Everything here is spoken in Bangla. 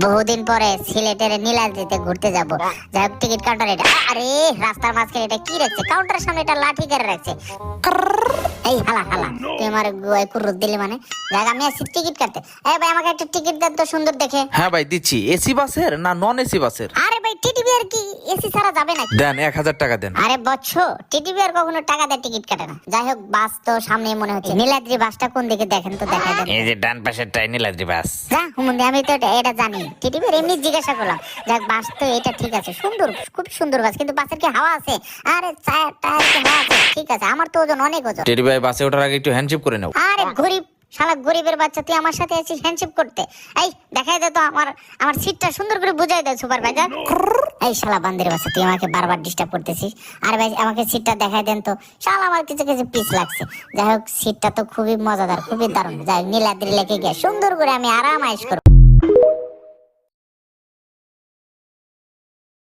বহুদিন পরে সিলেটের নীলাদ্রিতে ঘুরতে যাব। যাই হোক টিকিট কাউন্টার এটা। আরে রাস্তার মাঝখানে এটা কি রাখছে? কাউন্টারের সামনে এটা লাঠি করে রাখছে। এই হালা হালা, তুই আমার গোয়ায় কুরুত দিলি মানে? দেখ আমি আসছি টিকিট কাটতে। এই ভাই আমাকে একটা টিকিট দেন তো সুন্দর দেখে। হ্যাঁ ভাই দিচ্ছি। এসি বাসের না নন এসি বাসের? আরে ভাই টিটিভি আর কি এসি ছাড়া যাবে নাকি? দেন 1000 টাকা দেন। আরে বচ্চ, টিটিভি আর কখনো টাকা দিয়ে টিকিট কাটে না। যাই হোক বাস তো সামনে মনে হচ্ছে। নীলাদ্রি বাসটা কোন দিকে দেখেন তো, দেখা দেন। এই যে ডান পাশের টাই নীলাদ্রি বাস। যা হুমন্দি, আমি তো এটা জানি। টিটিভির এমনি জিজ্ঞাসা করলাম। যাক বাস তো এটা ঠিক আছে, সুন্দর, খুব সুন্দর বাস। কিন্তু বাসের কি হাওয়া আছে? আরে টায়ার কি হাওয়া আছে? ঠিক আছে, আমার তো ওজন অনেক ওজন। টেডি ভাই বাসে ওঠার আগে একটু হ্যান্ডশেক করে নাও। আরে গরিব শালা, গরিবের বাচ্চা, তুই আমার সাথে আছিস হ্যান্ডশেক করতে? এই দেখাই দে তো আমার সিটটা সুন্দর করে বুঝাই দে সুপারভাইজার। এই শালা বান্দির বাচ্চা, তুই আমাকে বারবার ডিস্টার্ব করতেছিস। আর ভাই আমাকে সিটটা দেখাই দেন তো। শালা আমার কিছু কিছু পিস লাগছে। যাই হোক সিটটা তো খুবই মজাদার, খুবই দারুণ। যাই হোক নীলাদ্রি লেকে গিয়ে সুন্দর করে আমি আরাম আয়েশ করবো।